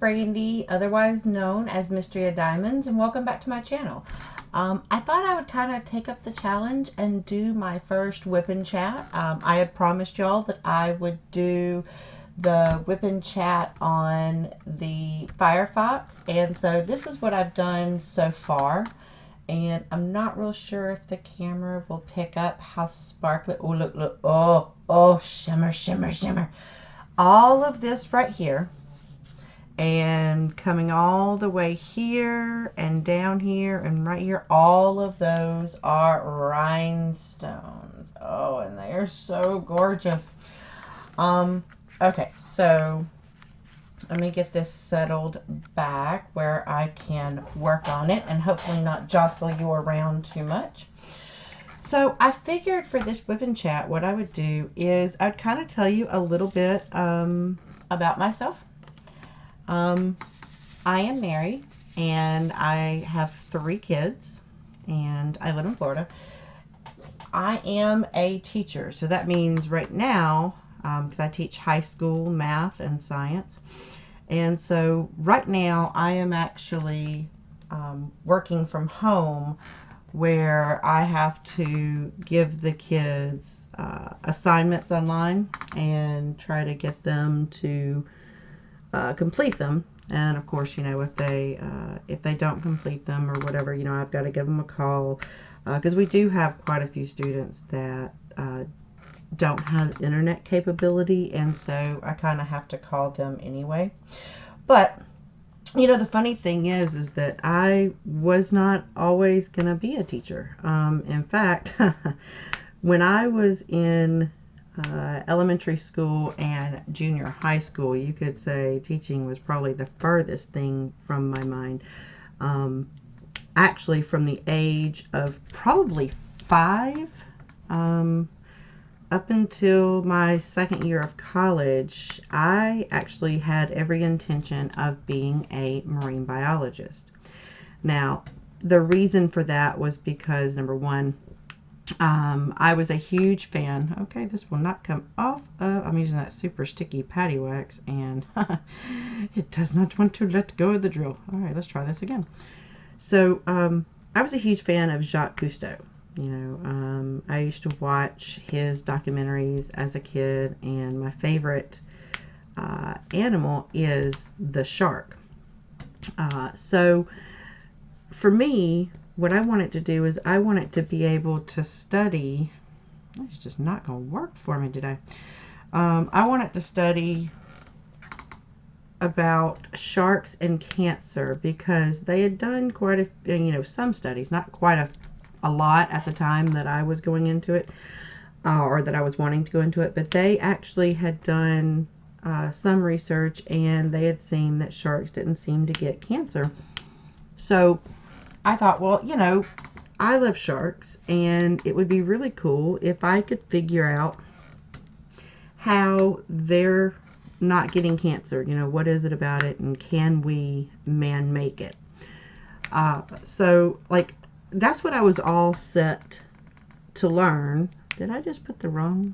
Brandy, otherwise known as Mystery of Diamonds, and welcome back to my channel. I thought I would kind of take up the challenge and do my first Whip and Chat. I had promised y'all that I would do the Whip and Chat on the FireFox, and so this is what I've done so far. And I'm not real sure if the camera will pick up how sparkly. Oh, look, look. Oh, shimmer, shimmer, shimmer. All of this right here, and coming all the way here and down here and right here, all of those are rhinestones. Oh, and they are so gorgeous. Okay, so let me get this settled back where I can work on it and hopefully not jostle you around too much. So I figured for this Whip and Chat, what I would do is I'd kind of tell you a little bit about myself. I am married and I have 3 kids and I live in Florida. I am a teacher, so that means right now, because I teach high school math and science, and so right now I am actually working from home, where I have to give the kids assignments online and try to get them to complete them. And of course, you know, if they don't complete them or whatever, you know, I've got to give them a call, because we do have quite a few students that don't have internet capability, and so I kind of have to call them anyway. But you know, the funny thing is that I was not always going to be a teacher. In fact, when I was in elementary school and junior high school, you could say teaching was probably the furthest thing from my mind. Actually, from the age of probably 5 up until my second year of college, I actually had every intention of being a marine biologist. Now, the reason for that was because, number one, I was a huge fan. Okay, this will not come off. I'm using that super sticky patty wax, and it does not want to let go of the drill. All right, let's try this again. So, I was a huge fan of Jacques Cousteau. You know, I used to watch his documentaries as a kid, and my favorite animal is the shark. So, for me, what I wanted to do is I wanted to be able to study. It's just not going to work for me today. I wanted to study about sharks and cancer, because they had done quite a, you know, some studies, not quite a lot at the time that I was going into it, or that I was wanting to go into it, but they actually had done some research, and they had seen that sharks didn't seem to get cancer. So I thought, well, you know, I love sharks, and it would be really cool if I could figure out how they're not getting cancer. You know, what is it about it, and can we man make it? So, like, that's what I was all set to learn. Did I just put the wrong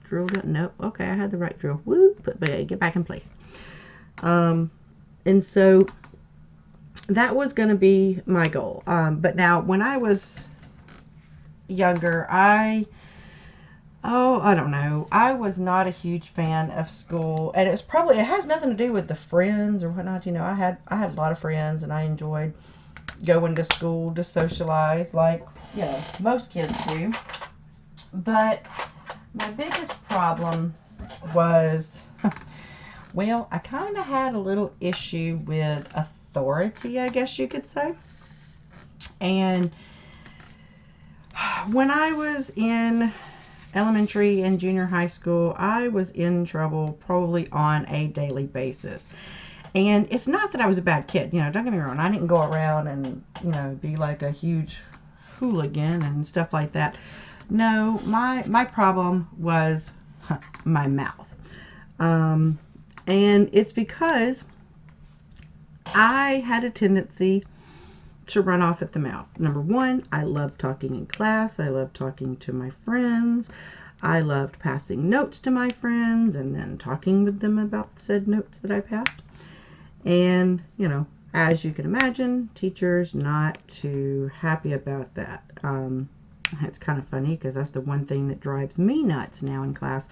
drill down? Nope. Okay, I had the right drill. Woo! Get back in place. And so that was going to be my goal. But now, when I was younger, I don't know. I was not a huge fan of school, and it has nothing to do with the friends or whatnot. You know, I had a lot of friends, and I enjoyed going to school to socialize, like, you know, most kids do. But my biggest problem was, well, I kind of had a little issue with authority, I guess you could say. And when I was in elementary and junior high school, I was in trouble probably on a daily basis. And it's not that I was a bad kid, you know, don't get me wrong. I didn't go around and, you know, be like a huge hooligan and stuff like that. No, my problem was my mouth. And it's because I had a tendency to run off at the mouth. Number one, I loved talking in class. I loved talking to my friends. I loved passing notes to my friends and then talking with them about said notes that I passed. And, you know, as you can imagine, teachers not too happy about that. It's kind of funny because that's the one thing that drives me nuts now in class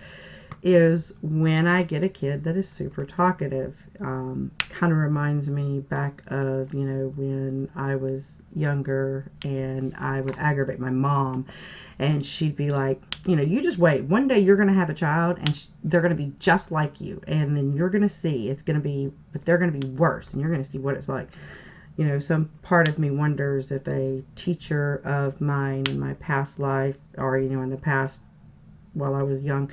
is when I get a kid that is super talkative. Kind of reminds me back of, you know, when I was younger and I would aggravate my mom and she'd be like, you know, you just wait. One day you're going to have a child and they're going to be just like you. And then you're going to see it's going to be, but they're going to be worse and you're going to see what it's like. You know, some part of me wonders if a teacher of mine in my past life or, you know, in the past while I was young,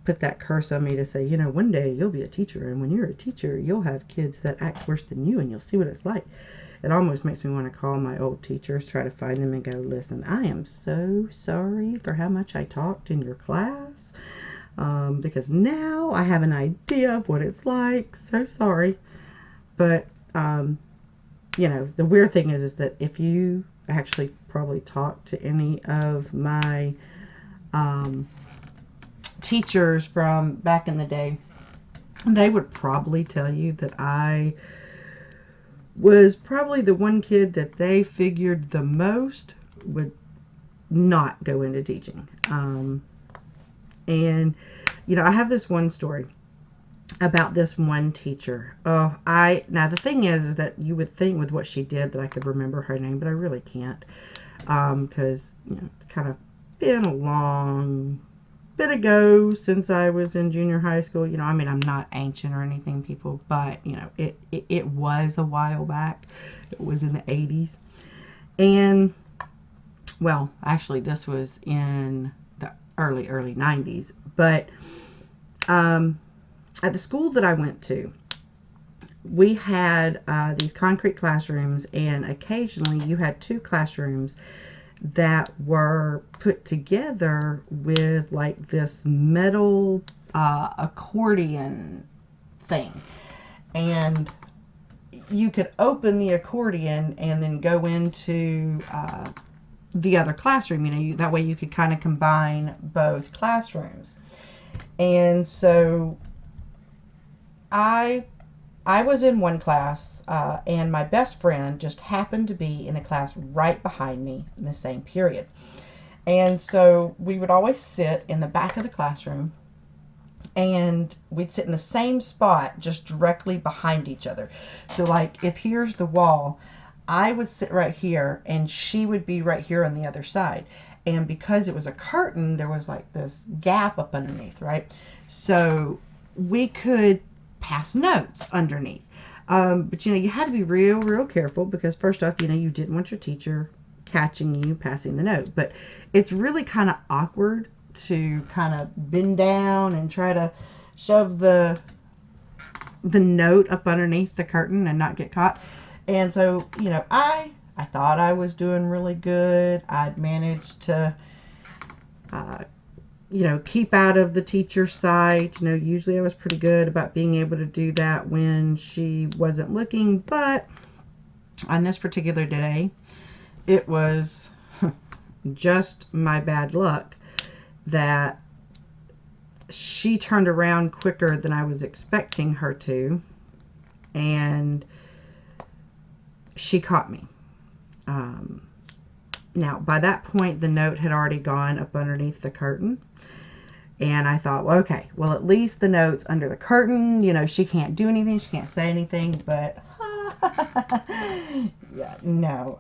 put that curse on me to say, you know, one day you'll be a teacher, and when you're a teacher, you'll have kids that act worse than you, and you'll see what it's like. It almost makes me want to call my old teachers, try to find them and go, listen, I am so sorry for how much I talked in your class, because now I have an idea of what it's like. So sorry. But, you know, the weird thing is that if you actually probably talk to any of my teachers from back in the day, they would probably tell you that I was probably the one kid that they figured the most would not go into teaching. And, you know, I have this one story about this one teacher. Now the thing is that you would think with what she did that I could remember her name, but I really can't, because, you know, it's kind of been a long bit ago since I was in junior high school. You know, I mean, I'm not ancient or anything, people, but, you know, it was a while back. It was in the 80s. And, well, actually, this was in the early 90s. But at the school that I went to, we had these concrete classrooms, and occasionally you had two classrooms that were put together with like this metal accordion thing, and you could open the accordion and then go into the other classroom. You know, that way you could kind of combine both classrooms. And so I was in one class, and my best friend just happened to be in the class right behind me in the same period. And so we would always sit in the back of the classroom, and we'd sit in the same spot just directly behind each other. So like if here's the wall, I would sit right here and she would be right here on the other side. And because it was a curtain, there was like this gap up underneath, right? So we could pass notes underneath. But, you know, you had to be real careful because first off, you know, you didn't want your teacher catching you passing the note. But it's really kind of awkward to kind of bend down and try to shove the note up underneath the curtain and not get caught. And so, you know, I thought I was doing really good. I'd managed to, you know, keep out of the teacher's sight. You know, usually I was pretty good about being able to do that when she wasn't looking. But on this particular day, it was just my bad luck that she turned around quicker than I was expecting her to, and she caught me. Now, by that point, the note had already gone up underneath the curtain, and I thought, well, okay, well, at least the note's under the curtain. You know, she can't do anything, she can't say anything, but yeah, no.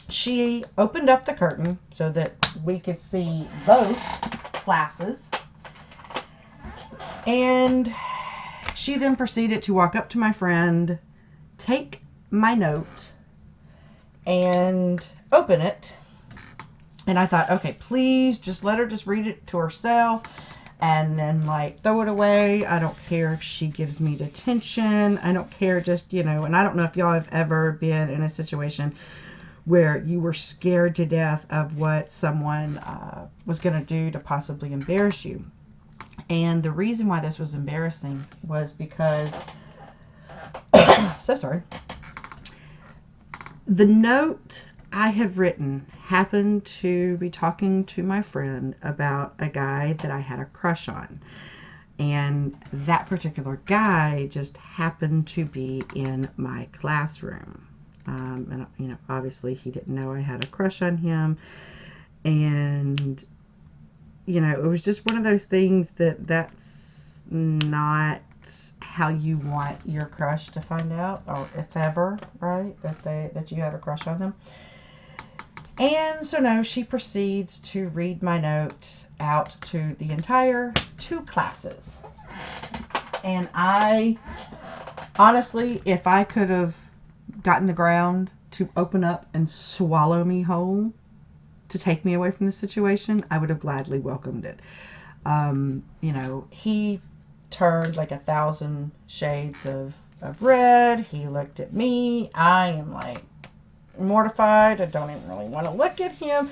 She opened up the curtain so that we could see both classes, and she then proceeded to walk up to my friend, take my note, and open it. And I thought, okay, please just let her just read it to herself and then like throw it away. I don't care if she gives me detention. I don't care, just, you know. And I don't know if y'all have ever been in a situation where you were scared to death of what someone was going to do to possibly embarrass you. And the reason why this was embarrassing was because so sorry. The note I had written happened to be talking to my friend about a guy that I had a crush on. And that particular guy just happened to be in my classroom. And, you know, obviously he didn't know I had a crush on him. And, you know, it was just one of those things that's not how you want your crush to find out, or if ever, right, that you have a crush on them. And so no, she proceeds to read my note out to the entire 2 classes. And I, honestly, if I could have gotten the ground to open up and swallow me whole to take me away from the situation, I would have gladly welcomed it. You know, he turned like 1,000 shades of red. He looked at me. I am like mortified. I don't even really want to look at him.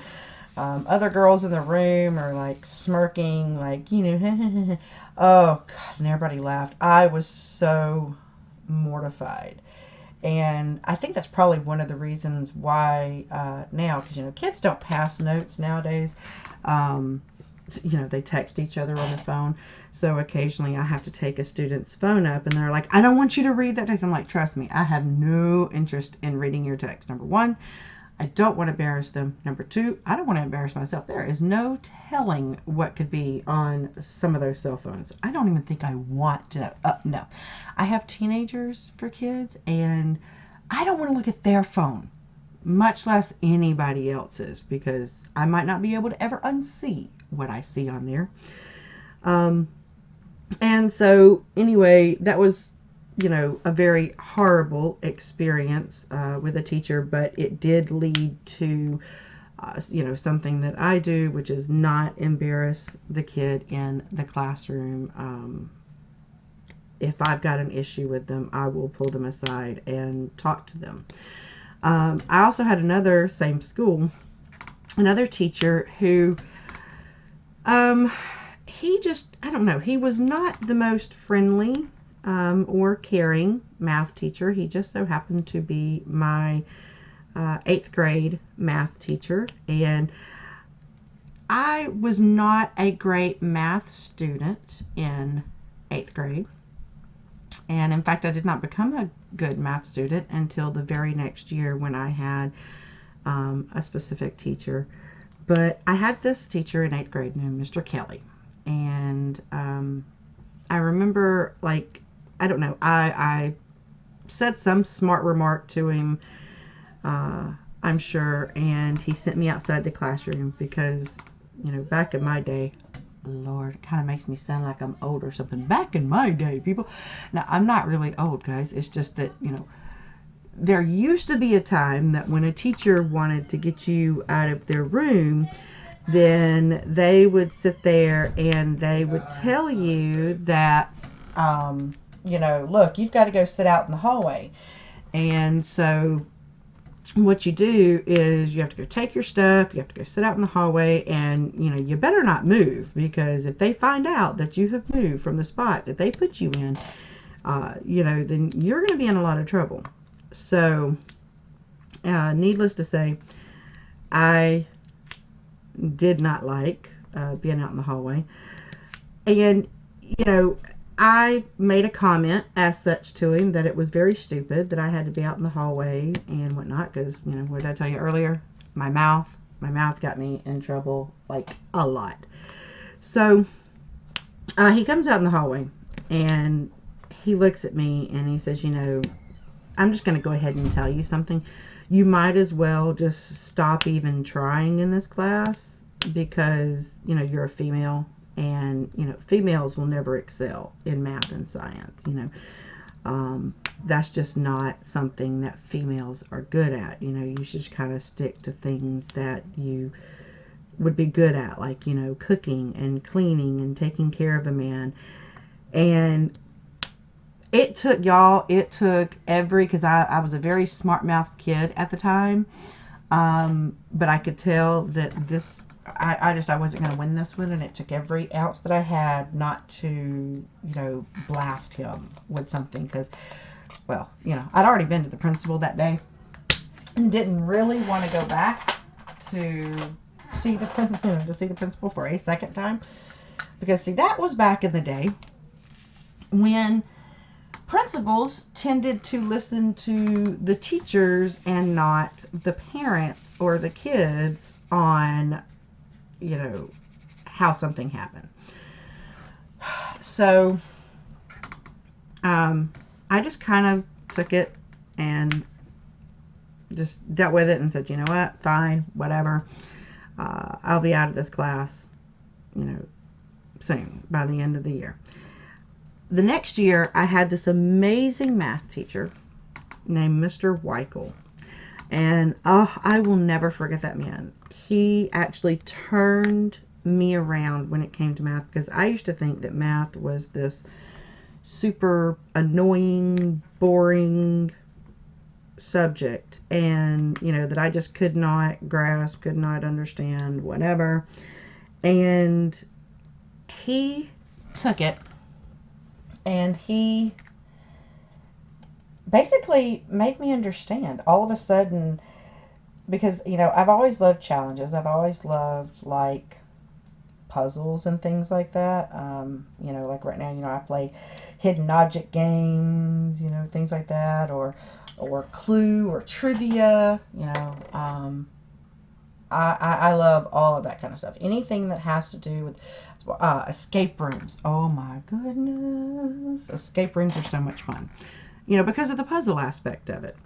Other girls in the room are like smirking, like, you know, oh God, and everybody laughed. I was so mortified. And I think that's probably one of the reasons why now, because, you know, kids don't pass notes nowadays. You know, they text each other on the phone. So occasionally I have to take a student's phone up and they're like, I don't want you to read that text. I'm like, trust me, I have no interest in reading your text. Number one, I don't want to embarrass them. Number two, I don't want to embarrass myself. There is no telling what could be on some of those cell phones. I don't even think I want to know. No. I have teenagers for kids, and I don't want to look at their phone, much less anybody else's, because I might not be able to ever unsee what I see on there. And so anyway, that was, you know, a very horrible experience with a teacher, but it did lead to, you know, something that I do, which is not embarrass the kid in the classroom. If I've got an issue with them, I will pull them aside and talk to them. I also had another, same school, another teacher who, he just, I don't know, he was not the most friendly or caring math teacher. He just so happened to be my 8th grade math teacher, and I was not a great math student in 8th grade. And in fact, I did not become a good math student until the very next year when I had a specific teacher. But I had this teacher in 8th grade named Mr. Kelly. And I remember, like, I don't know, I said some smart remark to him, I'm sure, and he sent me outside the classroom because, you know, back in my day, Lord, it kind of makes me sound like I'm old or something. Back in my day, people. Now, I'm not really old, guys. It's just that, you know, there used to be a time that when a teacher wanted to get you out of their room, then they would sit there and they would tell you that, you know, look, you've got to go sit out in the hallway. And so what you do is you have to go take your stuff, you have to go sit out in the hallway, and, you know, you better not move, because if they find out that you have moved from the spot that they put you in, you know, then you're going to be in a lot of trouble. So, needless to say, I did not like being out in the hallway. And, you know, I made a comment as such to him that it was very stupid that I had to be out in the hallway and whatnot, because, you know, what did I tell you earlier? My mouth got me in trouble, like, a lot. So, he comes out in the hallway, and he looks at me, and he says, you know, I'm just going to go ahead and tell you something. You might as well just stop even trying in this class, because, you know, you're a female, and, you know, females will never excel in math and science, you know. That's just not something that females are good at. You know, you should kind of stick to things that you would be good at, like, you know, cooking and cleaning and taking care of a man. And it took, y'all, because I was a very smart mouth kid at the time. But I could tell that I wasn't going to win this one, and it took every ounce that I had not to, you know, blast him with something, because, well, you know, I'd already been to the principal that day and didn't really want to go back to see the principal for a second time, because, see, that was back in the day when principals tended to listen to the teachers and not the parents or the kids on, you know, how something happened. So I just kind of took it and just dealt with it and said, you know what, fine, whatever. I'll be out of this class, you know, soon, by the end of the year. The next year, I had this amazing math teacher named Mr. Weichel. And I will never forget that man. He actually turned me around when it came to math, because I used to think that math was this super annoying, boring subject, and you know, that I just could not grasp, could not understand, whatever. And he took it and he basically made me understand all of a sudden, because you know, I've always loved challenges. I've always loved like puzzles and things like that. You know, like right now, you know, I play hidden object games, you know, things like that, or Clue or trivia, you know. I love all of that kind of stuff. Anything that has to do with escape rooms. Oh my goodness. Escape rooms are so much fun, you know, because of the puzzle aspect of it.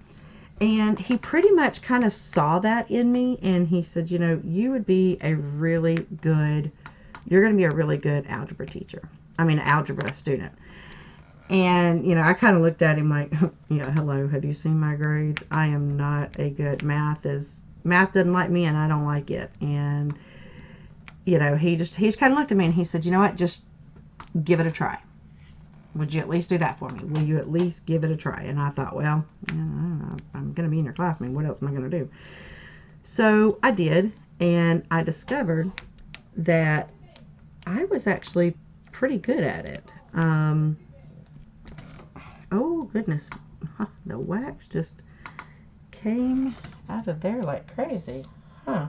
And he pretty much kind of saw that in me, and he said, you know, you're going to be a really good algebra teacher. I mean, algebra student. And, you know, I kind of looked at him like, yeah, hello, have you seen my grades? I am not a good math doesn't like me and I don't like it. And, you know, he just kind of looked at me and he said, you know what, just give it a try. Would you at least do that for me? Will you at least give it a try? And I thought, well, you know, I'm going to be in your class. I mean, what else am I going to do? So I did, and I discovered that I was actually pretty good at it. Oh, goodness. The wax just came out of there like crazy. Huh.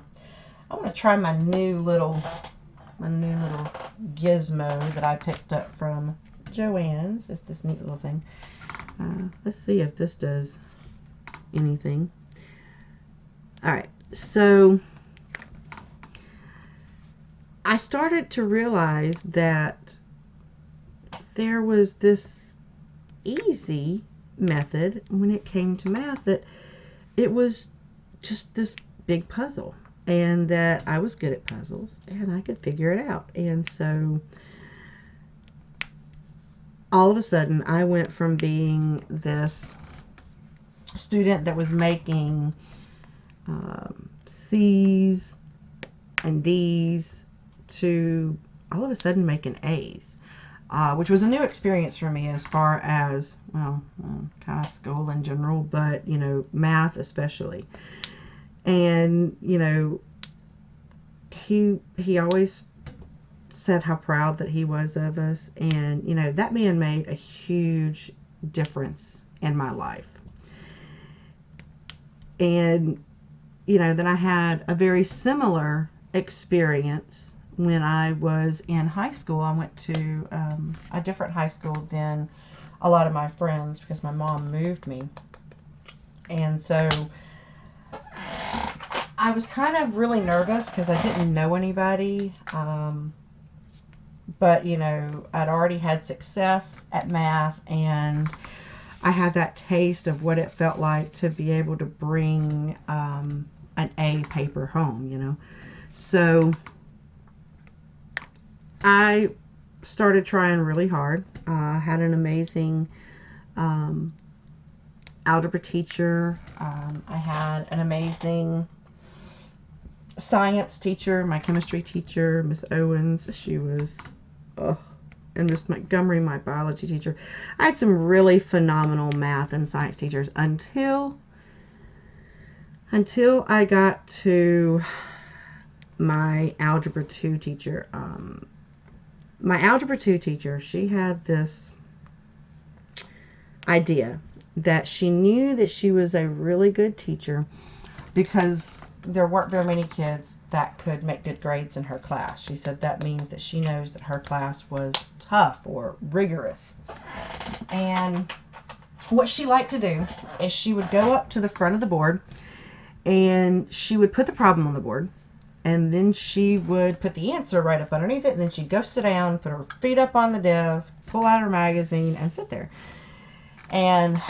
I'm going to try my new little gizmo that I picked up from Joann's. It's this neat little thing. Let's see if this does anything. Alright, so I started to realize that there was this easy method when it came to math, that it was just this big puzzle, and that I was good at puzzles and I could figure it out. And so all of a sudden I went from being this student that was making C's and D's to all of a sudden making A's, which was a new experience for me as far as, well, kind of school in general, but, you know, math especially. And, you know, he always said how proud that he was of us, and, you know, that man made a huge difference in my life. And, you know, then I had a very similar experience when I was in high school. I went to a different high school than a lot of my friends because my mom moved me. And so I was kind of really nervous because I didn't know anybody. But, you know, I'd already had success at math, and I had that taste of what it felt like to be able to bring an A paper home, you know. So I started trying really hard. Had an amazing algebra teacher. I had an amazing science teacher, my chemistry teacher, Miss Owens. She was, and Miss Montgomery, my biology teacher. I had some really phenomenal math and science teachers until I got to my Algebra 2 teacher. My Algebra 2 teacher, she had this idea that she knew that she was a really good teacher because there weren't very many kids that could make good grades in her class. She said that means that she knows that her class was tough or rigorous. And what she liked to do is she would go up to the front of the board and she would put the problem on the board, and then she would put the answer right up underneath it, and then she'd go sit down, put her feet up on the desk, pull out her magazine, and sit there. And,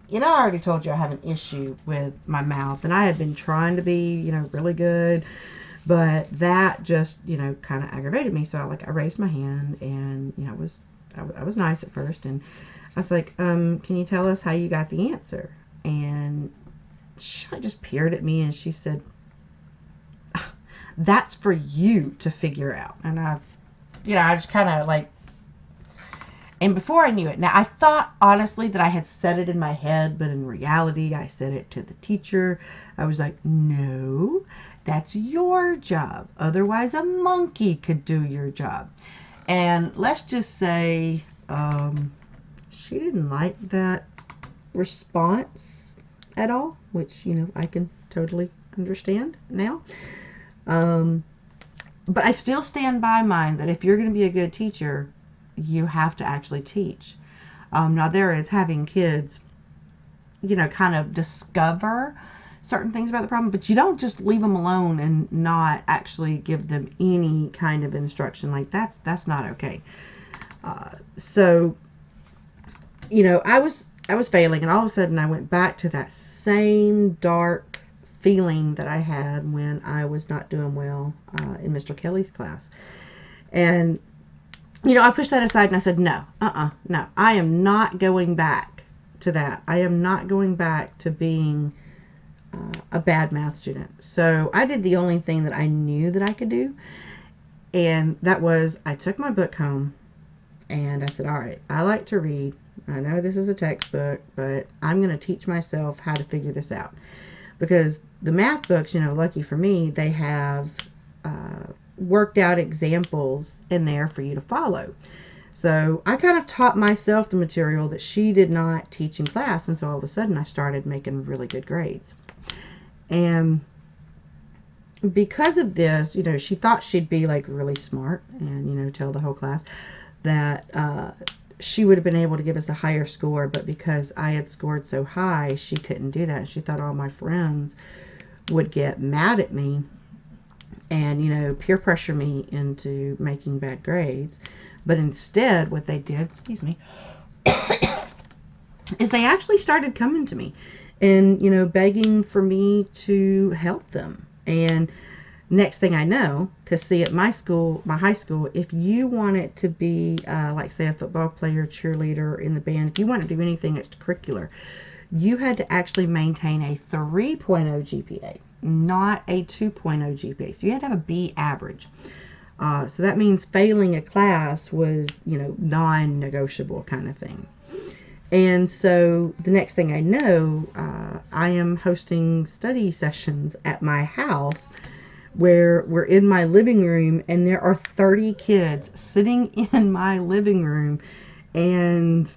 you know, I already told you I have an issue with my mouth, and I had been trying to be, you know, really good, but that just, you know, kind of aggravated me. So I raised my hand, and, you know, I was nice at first, and I was like, can you tell us how you got the answer? And she just peered at me and she said, that's for you to figure out. And I just kind of like, and before I knew it, now I thought honestly that I had said it in my head, but in reality I said it to the teacher. I was like, no, that's your job. Otherwise a monkey could do your job. And let's just say she didn't like that response at all, which, you know, I can totally understand now. But I still stand by mine that if you're going to be a good teacher, you have to actually teach. Now there is having kids, you know, kind of discover certain things about the problem, but you don't just leave them alone and not actually give them any kind of instruction. Like that's not okay. So, you know, I was failing, and all of a sudden I went back to that same dark feeling that I had when I was not doing well in Mr. Kelly's class. And, you know, I pushed that aside and I said, no, no, I am not going back to that. I am not going back to being a bad math student. So I did the only thing that I knew that I could do, and that was I took my book home and I said, all right, I like to read. I know this is a textbook, but I'm going to teach myself how to figure this out. Because the math books, you know, lucky for me, they have worked out examples in there for you to follow. So I kind of taught myself the material that she did not teach in class, and so all of a sudden I started making really good grades. And because of this, you know, she thought she'd be like really smart and, you know, tell the whole class that she would have been able to give us a higher score, but because I had scored so high, she couldn't do that. She thought all my friends would get mad at me and, you know, peer pressure me into making bad grades. But instead, what they did, excuse me, is they actually started coming to me and, you know, begging for me to help them. And next thing I know, to see at my school, my high school, if you wanted to be, like say a football player, cheerleader in the band, if you want to do anything extracurricular, you had to actually maintain a 3.0 GPA, not a 2.0 GPA. So you had to have a B average. So that means failing a class was, you know, non-negotiable kind of thing. And so the next thing I know, I am hosting study sessions at my house where we're in my living room and there are 30 kids sitting in my living room, and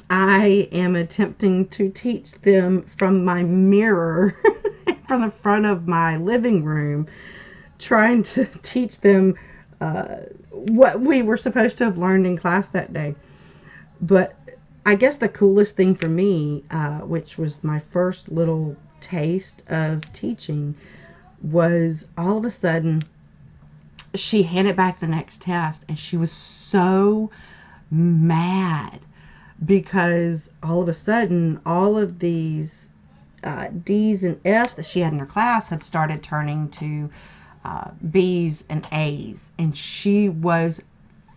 I am attempting to teach them from my mirror from the front of my living room, trying to teach them what we were supposed to have learned in class that day. But I guess the coolest thing for me, which was my first little taste of teaching, was all of a sudden she handed back the next test and she was so mad because all of a sudden all of these D's and F's that she had in her class had started turning to B's and A's, and she was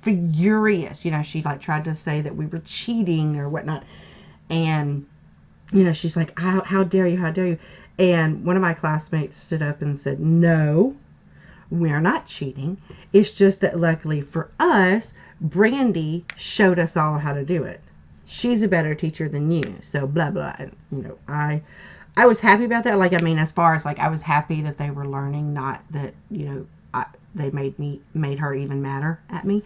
furious. You know, she like tried to say that we were cheating or whatnot, and you know, she's like, how dare you, how dare you. And one of my classmates stood up and said, no, we are not cheating. It's just that luckily for us, Brandy showed us all how to do it. She's a better teacher than you. So blah, blah. And, you know, I was happy about that. Like, I mean, as far as like, I was happy that they were learning, not that, you know, they made her even madder at me.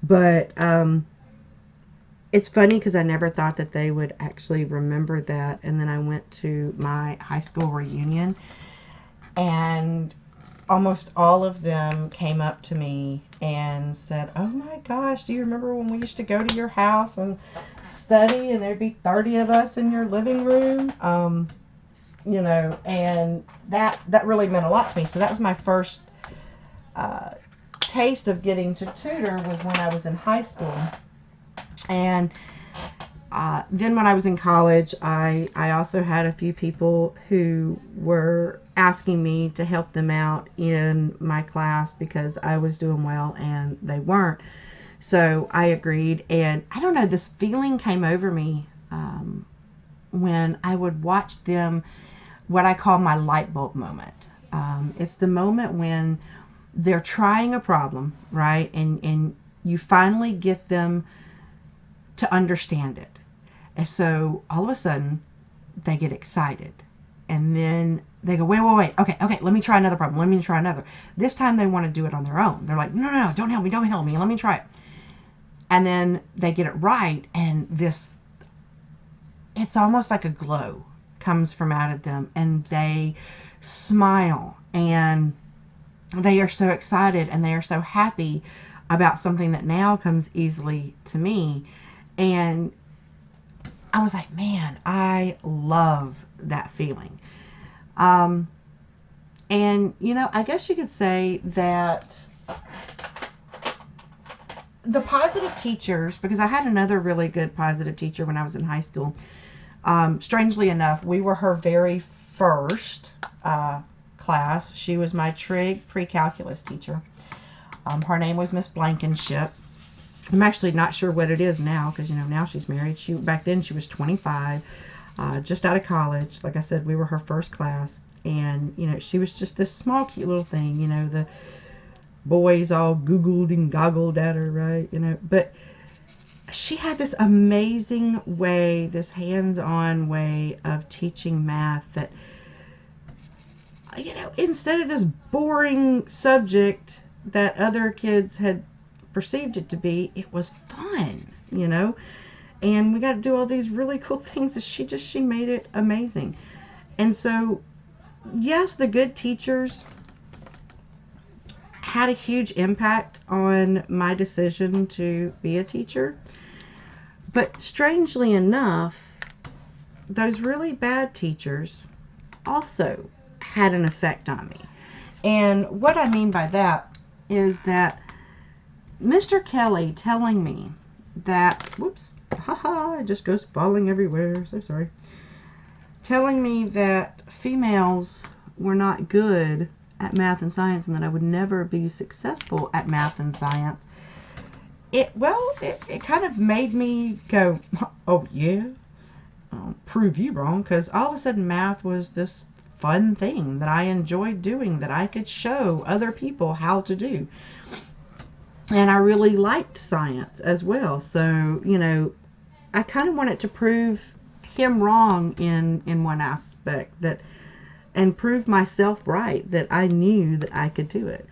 But, it's funny because I never thought that they would actually remember that. And then I went to my high school reunion, and almost all of them came up to me and said, "Oh my gosh, do you remember when we used to go to your house and study and there'd be 30 of us in your living room?" And that really meant a lot to me. So that was my first taste of getting to tutor, was when I was in high school. And then when I was in college, I also had a few people who were asking me to help them out in my class because I was doing well and they weren't. So I agreed, and I don't know, this feeling came over me when I would watch them, what I call my light bulb moment. It's the moment when they're trying a problem, right? And you finally get them to understand it. And so all of a sudden they get excited. And then they go, wait. Okay, let me try another problem. Let me try another. This time they want to do it on their own. They're like, no, don't help me. Let me try it. And then they get it right. And it's almost like a glow comes from out of them. And they smile. And they are so excited. And they are so happy about something that now comes easily to me. And I was like, man, I love that feeling. And, I guess you could say that the positive teachers, because I had another really good positive teacher when I was in high school. Strangely enough, we were her very first class. She was my trig pre-calculus teacher. Her name was Miss Blankenship. I'm actually not sure what it is now, because now she's married. Back then she was 25, just out of college. Like I said, we were her first class, and she was just this small, cute little thing. The boys all googled and goggled at her, right? But she had this amazing way, this hands-on way of teaching math that, instead of this boring subject that other kids had perceived it to be, it was fun, and we got to do all these really cool things that she made it amazing. And so, yes, the good teachers had a huge impact on my decision to be a teacher, but strangely enough, those really bad teachers also had an effect on me. And what I mean by that is that Mr. Kelly telling me that, it just goes falling everywhere, so sorry. Telling me that females were not good at math and science and that I would never be successful at math and science. It kind of made me go, oh yeah, I'll prove you wrong, because all of a sudden math was this fun thing that I enjoyed doing, that I could show other people how to do. And I really liked science as well. So, I kind of wanted to prove him wrong in one aspect, and prove myself right, that I knew that I could do it.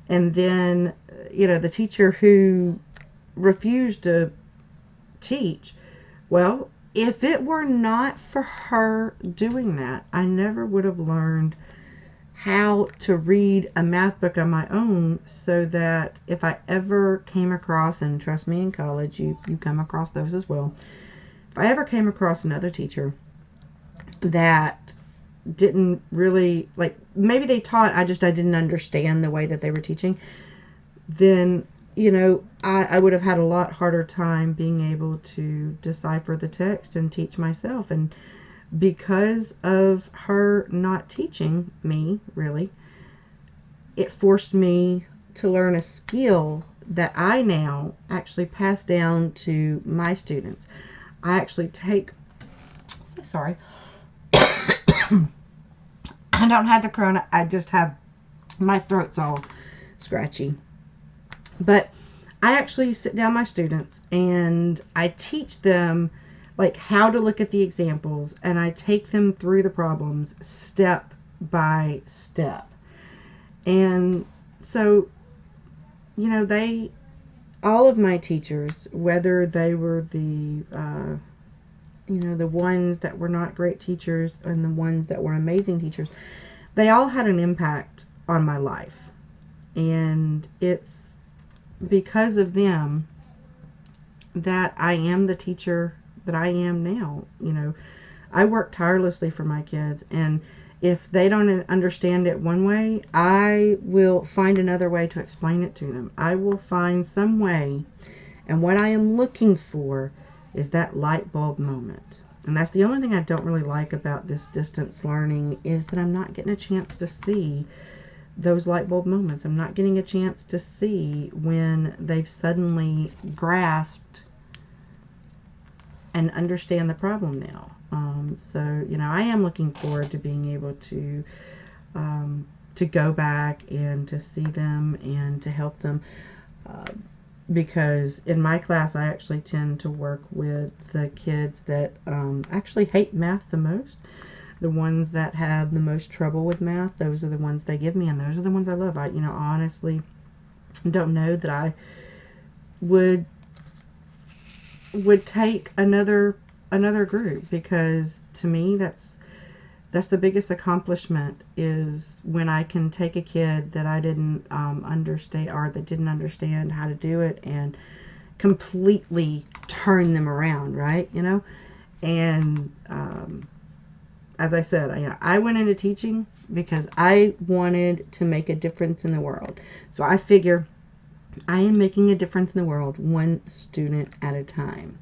And then, the teacher who refused to teach, well, if it were not for her doing that, I never would have learned how to read a math book on my own, so that if I ever came across, and trust me, in college you come across those as well, if I ever came across another teacher that didn't really, maybe they taught, I didn't understand the way that they were teaching, then I would have had a lot harder time being able to decipher the text and teach myself. And because of her not teaching me, really, it forced me to learn a skill that I now actually pass down to my students. I actually take, so sorry, I don't have the corona, I just have, my throat's all scratchy. But I actually sit down my students and I teach them how to look at the examples, and I take them through the problems step by step. And so, all of my teachers, whether they were the ones that were not great teachers and the ones that were amazing teachers, they all had an impact on my life. And it's because of them that I am the teacher that I am now. You know, I work tirelessly for my kids, and if they don't understand it one way, I will find another way to explain it to them. I will find some way, and what I am looking for is that light bulb moment. And that's the only thing I don't really like about this distance learning, is that I'm not getting a chance to see those light bulb moments. I'm not getting a chance to see when they've suddenly grasped and understand the problem now. So, you know, I am looking forward to being able to go back and to see them and to help them, because in my class I actually tend to work with the kids that actually hate math the most. The ones that have the most trouble with math, those are the ones they give me, and those are the ones I love. I, you know, honestly don't know that I would take another group, because to me that's the biggest accomplishment, is when I can take a kid that I didn't understand, or that didn't understand how to do it, and completely turn them around, right? You know, and as I said, I went into teaching because I wanted to make a difference in the world. So I figure I am making a difference in the world one student at a time.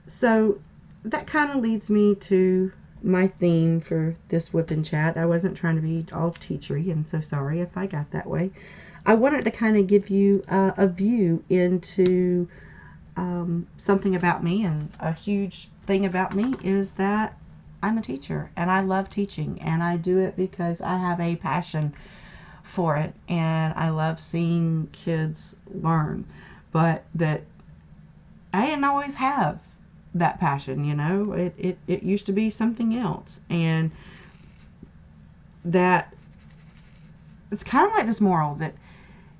So that kind of leads me to my theme for this Wip and Chat. I wasn't trying to be all teachery, and so sorry if I got that way. I wanted to kind of give you a view into something about me, and a huge thing about me is that I'm a teacher, and I love teaching, and I do it because I have a passion for it, and I love seeing kids learn. But that I didn't always have that passion, you know. It used to be something else, and that it's kind of like this moral that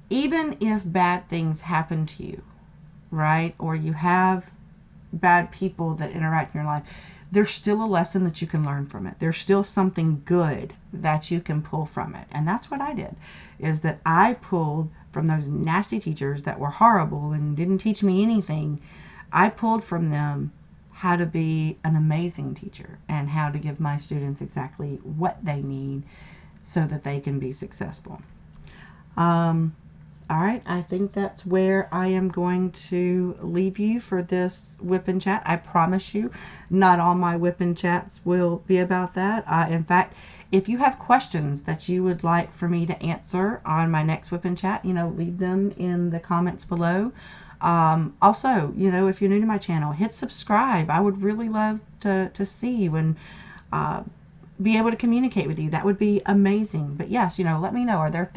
even if bad things happen to you, right, or you have bad people that interact in your life, there's still a lesson that you can learn from it. There's still something good that you can pull from it. And that's what I did, is that I pulled from those nasty teachers that were horrible and didn't teach me anything. I pulled from them how to be an amazing teacher, and how to give my students exactly what they need so that they can be successful. All right, I think that's where I am going to leave you for this Wip and Chat. I promise you, not all my Wip and Chats will be about that. In fact, if you have questions that you would like for me to answer on my next Wip and Chat, you know, leave them in the comments below. Also, you know, if you're new to my channel, hit subscribe. I would really love to see you and be able to communicate with you. That would be amazing. But yes, you know, let me know. Are there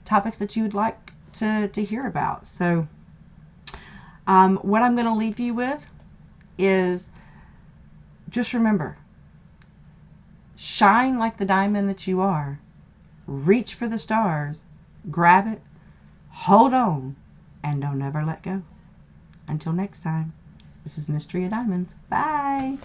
topics that you would like to hear about? So what I'm going to leave you with is, just remember, shine like the diamond that you are. Reach for the stars. Grab it. Hold on. And don't ever let go. Until next time, this is Mystery of Diamonds. Bye.